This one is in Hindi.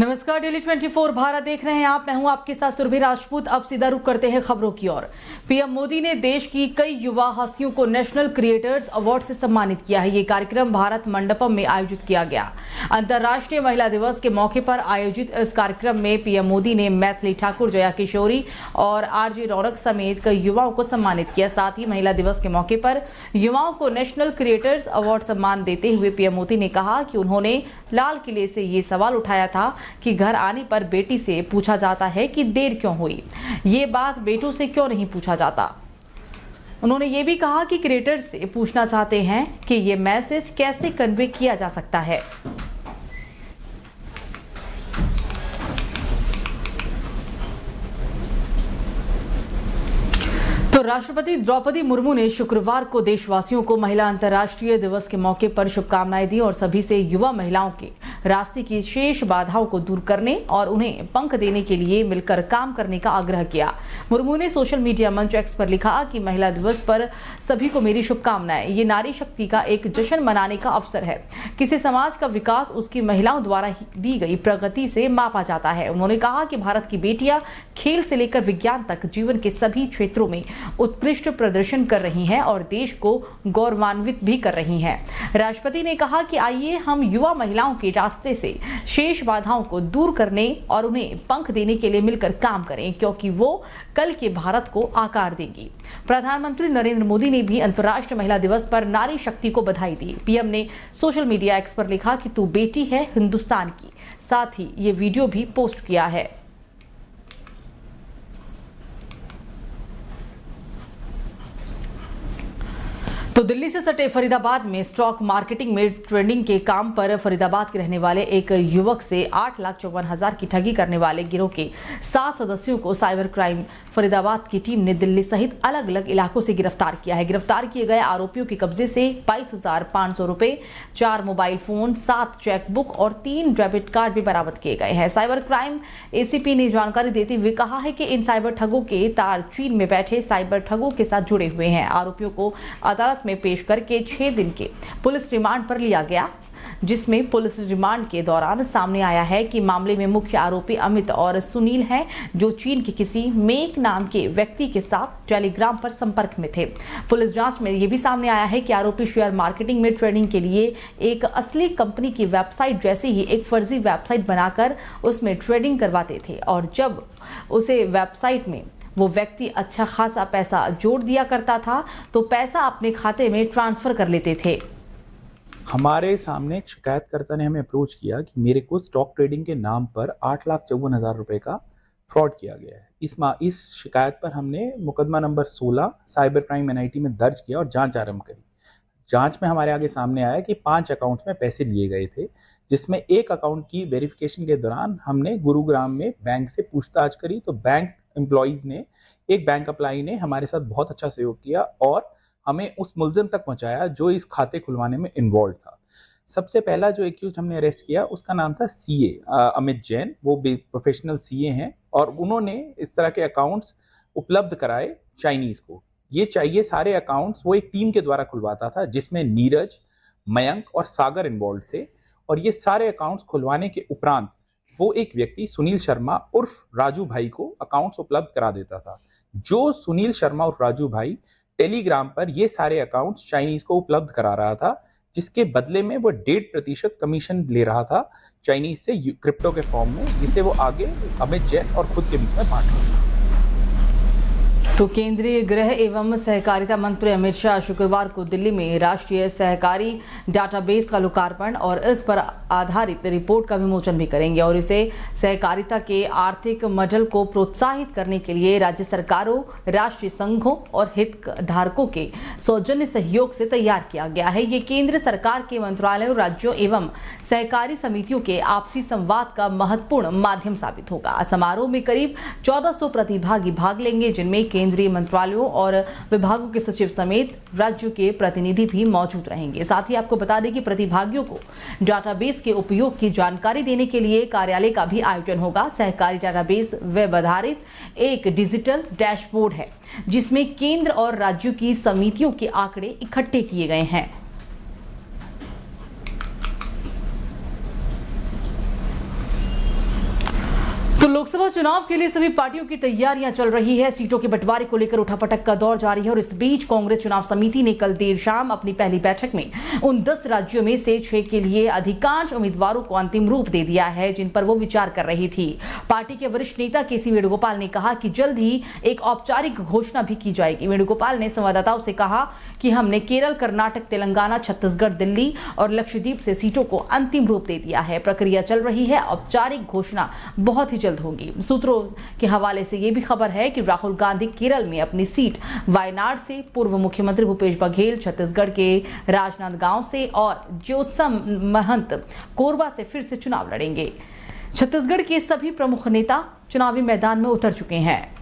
नमस्कार, डेली 24 भारत देख रहे हैं आप। मैं हूं आपके साथ सुरभि राजपूत। अब सीधा रुख करते हैं खबरों की ओर। पीएम मोदी ने देश की कई युवा हस्तियों को नेशनल क्रिएटर्स अवार्ड से सम्मानित किया है। ये कार्यक्रम भारत मंडपम में आयोजित किया गया। अंतर्राष्ट्रीय महिला दिवस के मौके पर आयोजित इस कार्यक्रम में पीएम मोदी ने मैथिली ठाकुर, जया किशोरी और आरजे रौनक समेत कई युवाओं को सम्मानित किया। साथ ही महिला दिवस के मौके पर युवाओं को नेशनल क्रिएटर्स अवार्ड सम्मान देते हुए पीएम मोदी ने कहा कि उन्होंने लाल किले से ये सवाल उठाया था कि घर आने पर बेटी से पूछा जाता है कि देर क्यों हुई, ये बात बेटों से क्यों नहीं पूछा जाता। उन्होंने ये भी कहा कि क्रिएटर्स से पूछना चाहते हैं कि ये मैसेज कैसे कन्वे किया जा सकता है। तो राष्ट्रपति द्रौपदी मुर्मू ने शुक्रवार को देशवासियों को महिला अंतर्राष्ट्रीय दिवस के मौके पर शुभकामनाएं दी और सभी से युवा महिलाओं के रास्ते की शेष बाधाओं को दूर करने और उन्हें पंख देने के लिए मिलकर काम करने का आग्रह किया। मुर्मू ने सोशल मीडिया मंच एक्स पर लिखा कि महिला दिवस पर सभी को मेरी शुभकामनाएं। ये नारी शक्ति का एक जश्न मनाने का अवसर है। किसी समाज का विकास उसकी महिलाओं द्वारा दी गई प्रगति से मापा जाता है। उन्होंने कहा कि भारत की बेटियां खेल से लेकर विज्ञान तक जीवन के सभी क्षेत्रों में उत्कृष्ट प्रदर्शन कर रही हैं और देश को गौरवान्वित भी कर रही हैं। राष्ट्रपति ने कहा कि आइए हम युवा महिलाओं के रास्ते से शेष बाधाओं को दूर करने और उन्हें पंख देने के लिए मिलकर काम करें, क्योंकि वो कल के भारत को आकार देंगी। प्रधानमंत्री नरेंद्र मोदी ने भी अंतर्राष्ट्रीय महिला दिवस पर नारी शक्ति को बधाई दी। पीएम ने सोशल मीडिया एक्स पर लिखा कि तू बेटी है हिंदुस्तान की। साथ ही ये वीडियो भी पोस्ट किया है। तो दिल्ली से सटे फरीदाबाद में स्टॉक मार्केटिंग में ट्रेडिंग के काम पर फरीदाबाद के रहने वाले एक युवक से 8,54,000 की ठगी करने वाले गिरोह के 7 सदस्यों को साइबर क्राइम फरीदाबाद की टीम ने दिल्ली सहित अलग अलग इलाकों से गिरफ्तार किया है। गिरफ्तार किए गए आरोपियों के कब्जे से 22,500 रुपए, 4 मोबाइल फोन, 7 चेकबुक और 3 डेबिट कार्ड भी बरामद किए गए हैं। साइबर क्राइम एसीपी ने जानकारी देते हुए कहा है कि इन साइबर ठगों के तार चीन में बैठे साइबर ठगों के साथ जुड़े हुए हैं। आरोपियों को अदालत में पेश करके 6 दिन के पुलिस रिमांड पर लिया गया, जिसमें पुलिस रिमांड के दौरान सामने आया है कि मामले में मुख्य आरोपी अमित और सुनील हैं, जो चीन के किसी मेक नाम के व्यक्ति के साथ टेलीग्राम पर संपर्क में थे। पुलिस जांच में यह भी सामने आया है कि आरोपी शेयर मार्केटिंग में ट्रेडिंग के लिए एक असली कंपनी की वेबसाइट जैसे ही एक फर्जी वेबसाइट बनाकर उसमें ट्रेडिंग करवाते थे और जब उसे वेबसाइट में वो व्यक्ति अच्छा खासा पैसा जोड़ दिया करता था तो पैसा अपने खाते में ट्रांसफर कर लेते थे। हमारे सामने एक शिकायतकर्ता ने हमें अप्रोच किया कि मेरे को स्टॉक ट्रेडिंग के नाम पर 8,54,000 रुपए का फ्रॉड किया गया है। इस शिकायत पर हमने मुकदमा नंबर 16 साइबर क्राइम एनआईटी में दर्ज किया और जांच आरंभ करी। जांच में हमारे आगे सामने आया कि 5 अकाउंट्स में पैसे लिए गए थे, जिसमें एक अकाउंट की वेरिफिकेशन के दौरान हमने गुरुग्राम में बैंक से पूछताछ करी तो बैंक एम्प्लॉइज ने, एक बैंक अप्लाई ने हमारे साथ बहुत अच्छा सहयोग किया और हमें उस मुलजिम तक पहुंचाया जो इस खाते खुलवाने में इन्वॉल्व था। सबसे पहला जो एक्यूज हमने अरेस्ट किया उसका नाम था सीए अमित जैन। वो प्रोफेशनल सीए हैं और उन्होंने इस तरह के अकाउंट्स उपलब्ध कराए चाइनीज को। ये सारे अकाउंट्स वो एक टीम के द्वारा खुलवाता था, जिसमें नीरज, मयंक और सागर इन्वॉल्व थे। और ये सारे अकाउंट्स खुलवाने के उपरांत वो एक व्यक्ति सुनील शर्मा उर्फ राजू भाई को अकाउंट्स उपलब्ध करा देता था। जो सुनील शर्मा उर्फ राजू भाई टेलीग्राम पर ये सारे अकाउंट्स चाइनीज को उपलब्ध करा रहा था, जिसके बदले में वो 1.5% कमीशन ले रहा था चाइनीज से क्रिप्टो के फॉर्म में, जिसे वो आगे अमित जैन और खुद के बीच में बांट रहा था। तो केंद्रीय गृह एवं सहकारिता मंत्री अमित शाह शुक्रवार को दिल्ली में राष्ट्रीय सहकारी डाटाबेस का लोकार्पण और इस पर आधारित रिपोर्ट का विमोचन भी करेंगे और इसे सहकारिता के आर्थिक मॉडल को प्रोत्साहित करने के लिए राज्य सरकारों, राष्ट्रीय संघों और हितधारकों के सौजन्य सहयोग से तैयार किया गया है। ये केंद्र सरकार के मंत्रालयों, राज्यों एवं सहकारी समितियों के आपसी संवाद का महत्वपूर्ण माध्यम साबित होगा। समारोह में करीब 1400 प्रतिभागी भाग लेंगे, जिनमें केंद्रीय मंत्रालयों और विभागों के सचिव समेत राज्यों के प्रतिनिधि भी मौजूद रहेंगे। साथ ही आपको बता दें कि प्रतिभागियों को डाटाबेस के उपयोग की जानकारी देने के लिए कार्यालय का भी आयोजन होगा। सहकारी डाटाबेस वेब आधारित एक डिजिटल डैशबोर्ड है, जिसमें केंद्र और राज्यों की समितियों के आंकड़े इकट्ठे किए गए हैं। तो लोकसभा चुनाव के लिए सभी पार्टियों की तैयारियां चल रही है। सीटों के बंटवारे को लेकर उठापटक का दौर जारी है और इस बीच कांग्रेस चुनाव समिति ने कल देर शाम अपनी पहली बैठक में उन 10 राज्यों में से 6 के लिए अधिकांश उम्मीदवारों को अंतिम रूप दे दिया है, जिन पर वो विचार कर रही थी। पार्टी के वरिष्ठ नेता के.सी. वेणुगोपाल ने कहा कि जल्द ही एक औपचारिक घोषणा भी की जाएगी। वेणुगोपाल ने संवाददाताओं से कहा कि हमने केरल, कर्नाटक, तेलंगाना, छत्तीसगढ़, दिल्ली और लक्षद्वीप से सीटों को अंतिम रूप दे दिया है। प्रक्रिया चल रही है, औपचारिक घोषणा बहुत ही जल्द होगी। सूत्रों के हवाले से यह भी खबर है कि राहुल गांधी केरल में अपनी सीट वायनाड से, पूर्व मुख्यमंत्री भूपेश बघेल छत्तीसगढ़ के राजनांदगांव से और ज्योत्सम महंत कोरबा से फिर से चुनाव लड़ेंगे। छत्तीसगढ़ के सभी प्रमुख नेता चुनावी मैदान में उतर चुके हैं।